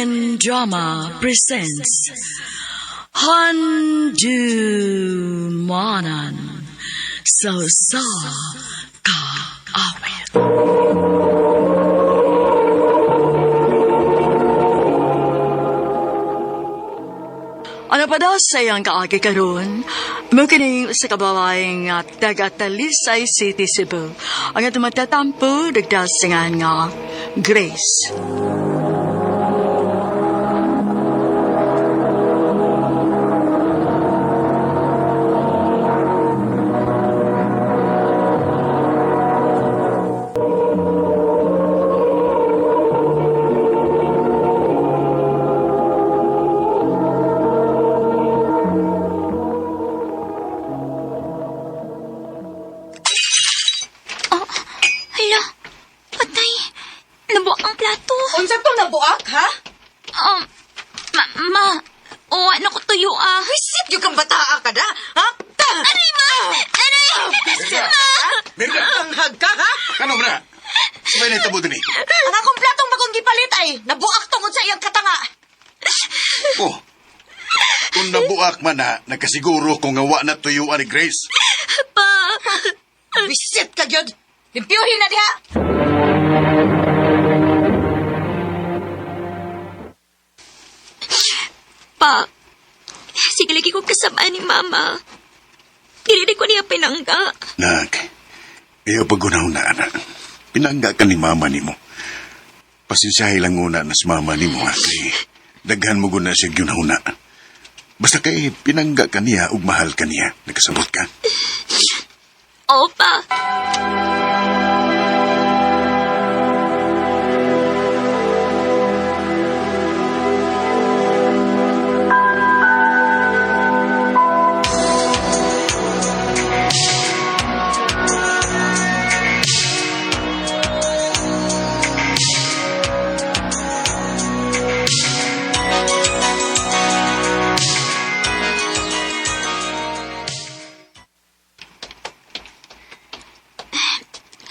Philippine Drama presents Handumanan Sa Kaawit. Ano pa daw sayang kaagi karon? Mukining sa kababaeng nga taga Talisay City, Cebu. Ang atong magtatampo, nagdasingan nga Grace. Wisit yung kang bataa ka na, ha? Aray, ma! Aray! Merda! Ang hagka, ha? Ano ba na? Sabay na itabo din eh. Ang akong platong bagong gipalit ay nabuak tungod sa iyang katanga. Oh, kung nabuak man na, nagkasiguro kung ngawa na tuyuan ni Grace. Pa! Wisit ka, Gyud! Limpiyuhin na diha! Pa, sige lagi ko kasama ni Mama. Dili ko niya pinangga. Nak, iyo pagunaw na anak. Pinangga ka ni mama ni mo. Pasensyahe lang una na si mama ni mo, ha? Kay daghan mo guna siya ginahuna. Basta kay pinangga ka niya ug mahal ka niya. Nagkasabot ka. Oo, Pa.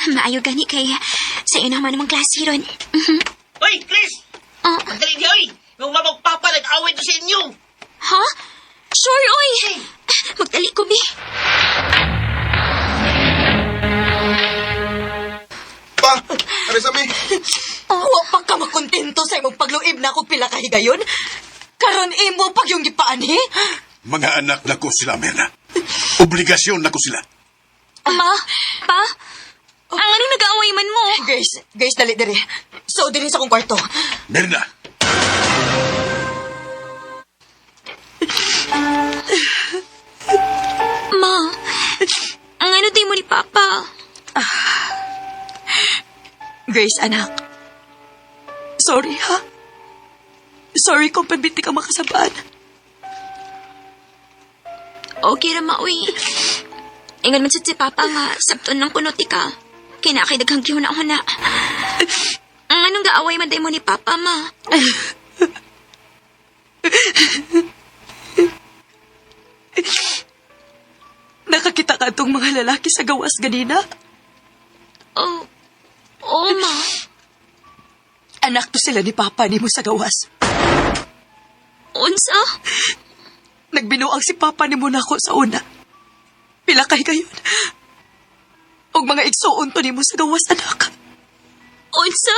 Maayo gani kay sa iyo naman namang klase ron. Hoy, Chris! Oh. Magdali niyo, oy! Yung mamang papa nag-away na sa inyo! Ha? Sure, oy! Magdali ko, Bi. Pa! Ano sa mi? Wa pa ka makontento sa imong pagluib na akong pila kahigayon? Karon imo pag yung gipaani? Mga anak na ko sila, Merna. Obligasyon na ko sila. Ma? Pa? Ang anong nag-aaway man mo? Grace, dali diri. So, diri sa akong kwarto. Merna! Ma, ang ano di mo ni Papa? Grace, anak. Sorry, ha? Sorry kung pabiti ka makasabaan. Okay ra, Ma, uy. Ingon man sad si Papa nga, sabton ng kunoti ka. Kinakay daghang gihuna-huna. Ang anong gaaway man di mo ni Papa, Ma? Nakakita ka itong mga lalaki sa gawas ganina? Oh, oo, Ma. Anak to sila ni Papa ni mo sa gawas. Unsa? Nagbinuang si Papa ni mo na ako sa una. Pila kay gayon. Og mga igsuon to ni mo sa gawas, anak. Unsa?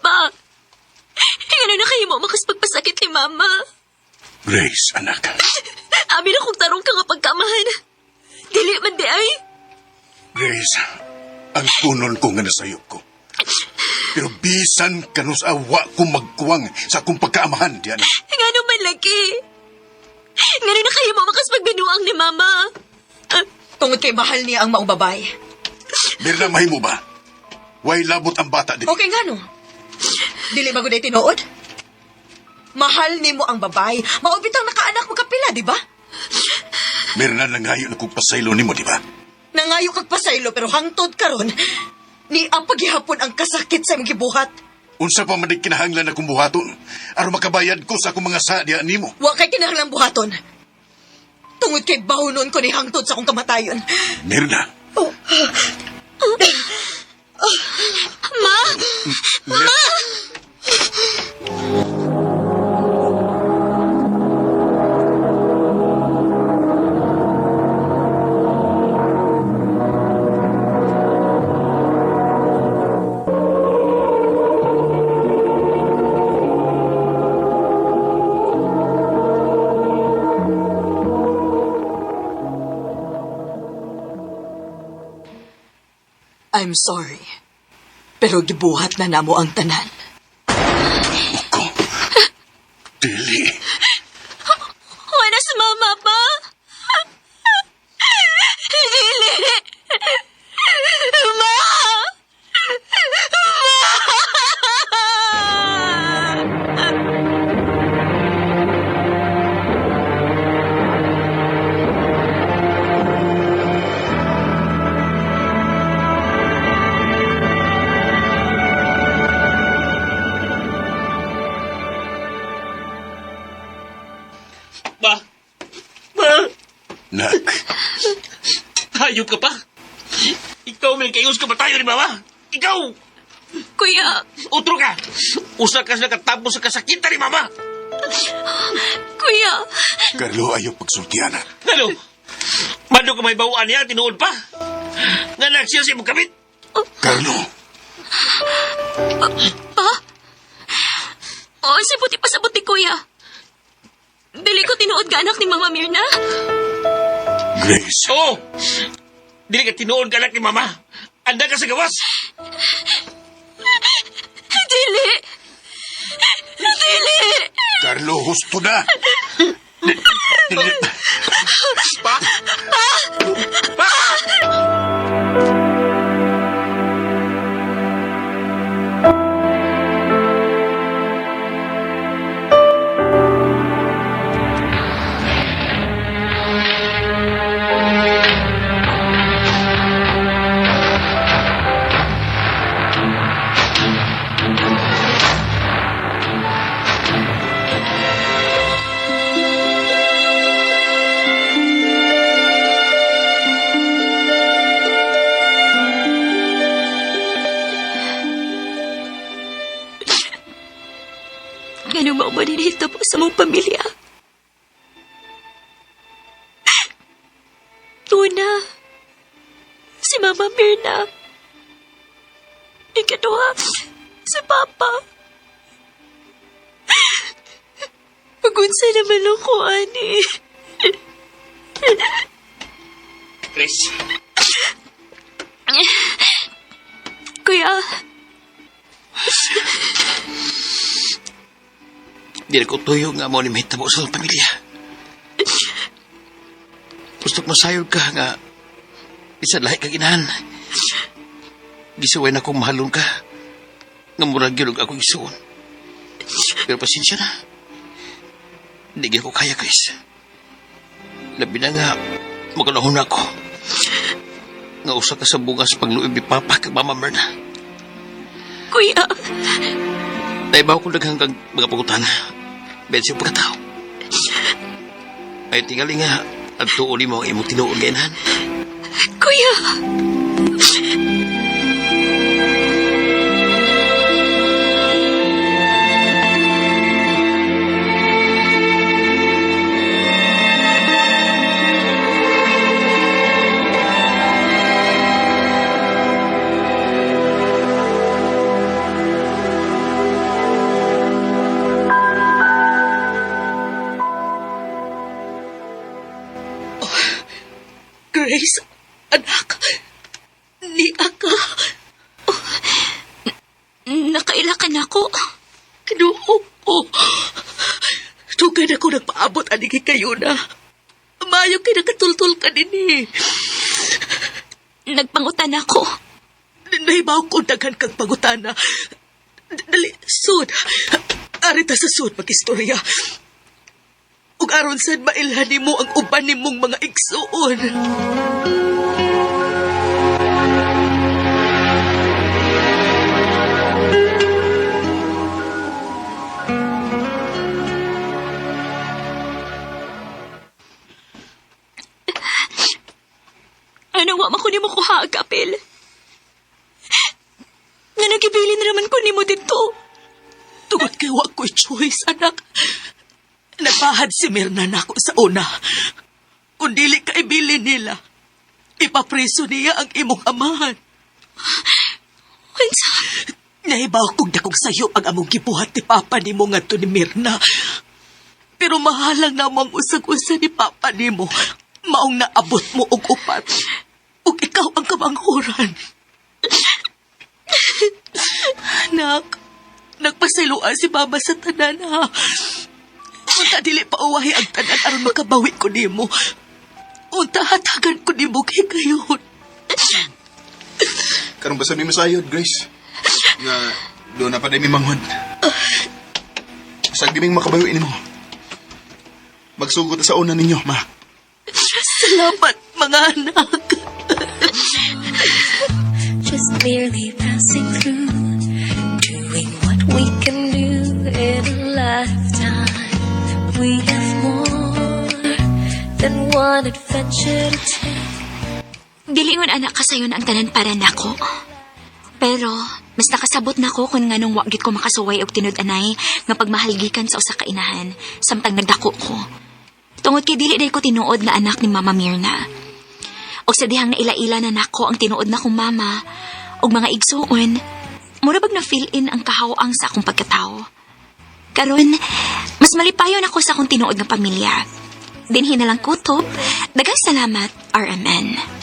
Pa, ano na kayo mo makas pagpasakit ni Mama? Grace, anak. Amin akong tarong ka nga pagkamahan. Dili man di ay. Grace, ang tunon ko nga nasayop ko. Pero bisan kanus awa ko magkuwang sa akong pagkaamahan, di anak. Nga naman lagi. Nga na kayo mo makas pagbinuang ni Mama. Tungod kay mahal niya ang maong babae. Merna, mahimo ba? Way labot ang bata, di ba? Okay nga no. Dili ba gud tinuod? Mahal ni mo ang babae. Maubitang nakaanak mo kapila, di ba? Merna, nangayo na kong pasaylo ni mo, di ba? Nangayo kag pasaylo pero hangtod karon ni ang paghihapon ang kasakit sa imong gibuhat. Unsa pa man kinahanglan akong buhaton aron makabayad ko sa akong mga sadya nimo. Wa kay kinahanglan buhaton. Tungod kay bahunon ko ni hangtod sa akong kamatayon. Mirna, Ma! I'm sorry. Pero gibuhat na namo ang tanan. ko. Dili. Wala si Mama pa? Dili! Ma! Ba? Ba? Nak, Hayop ka pa? Ikaw may kayos ka ba tayo ni Mama? Ikaw! Kuya! Utro ka! Usa ka sa nakatapos sa kasakitan ni Mama! Kuya! Carlo ayaw pagsultihan. Ano? Mano ka may bawaan niya, tinuod pa? Nga nagsiyas mo kamit? Carlo, Pa? Oo, sibuti pa sabot ni Kuya. Dili ko tinuod ka anak ni Mama Mirna. Grace, Oo! Dili ka tinuod ka anak ni Mama. Anda ka sa gawas. Dili! Dili! Carlo, husto na. Dili. Pa! Pa! Ganun mo ba ninita po sa mong pamilya? Una, si Mama Mirna. Ikadua, si Papa. Pagunsa naman ako, ani. Chris, Kuya, di na ko tuyo nga mo ni mahitabo sa pamilya. Gusto ko masayod ka nga isa lahi kag inahan. Gisuway na kong mahalon ka nga murag yun ako gisuon. Pero pasensya na. Hindi gina ko kaya, Chris. Labi na nga magalahon ako nga usa ka sa bungas pagluib ni Papa kag Mama Mirna. Kuya, Naibaw ko daghang kag mga pagutana. Bensi pagkatao. Ay tingali nga at tuuli mo ang imong tinuod nga inahan. Kuya. Grace, anak. Ni Aka. Nakailakan ako. Kinuho ko. Tugan ako nagpaabot anigi kayo na. Mayo kay nakatultul ka din eh. Nagpangutan ako. Naibaw ko daghan kang pangutana. Dali, sud. Arita sa sud mag-istorya. Ug aron sad mailhan nimo ang uban nimong mga igsuon. wa man ko nimo kuha og apel. Nga nagibili na naman ko nimo dito. Tungod kay wa ko'y choice, anak. Nabahad si Mirna nako sa una. Kung dili ka ibili nila, ipapreso niya ang imong amahan. Unsa? Nahibaw kong dakong sayo ang among gibuhat ni Papa nimo ngadto ni Mirna. Pero mahalang na mo ang usag-usa ni Papa nimo. Maong naabot mo og upat. Ug ikaw ang kamanghuran. Anak, nagpasayloan si Mama sa tanan ha. Unta dili pa uwahi ang tanan aron makabawi ko nimo. Unta hatagan ko nimo kay kayon. Karong basta may masayod, Grace. Nga, doon na pa day may manghod. Basta diming makabayuin mo. Magsugot sa una ninyo, ma. Salamat, mga anak. Just merely passing through, doing what we can do in a lifetime. We have more than one adventure to take. Dilingon anak kasayon ang tanan para nako. Pero, mas nakasabot nako kung nganong wagit ko makasuway og tinud-anay nga pagmahalgikan sa usa ka inahan samtang nagdako ko. Tungod kay dili day ko tinuod na anak ni Mama Mirna. Og sa dihang naila-ila na nako ang tinuod na kong mama og mga igsuon, mura bag na fill in ang kahawang sa akong pagkatao. Karon, mas malipayon ako sa akong tinuod nga pamilya. Dinhi na lang kutob, daghang salamat, RMN.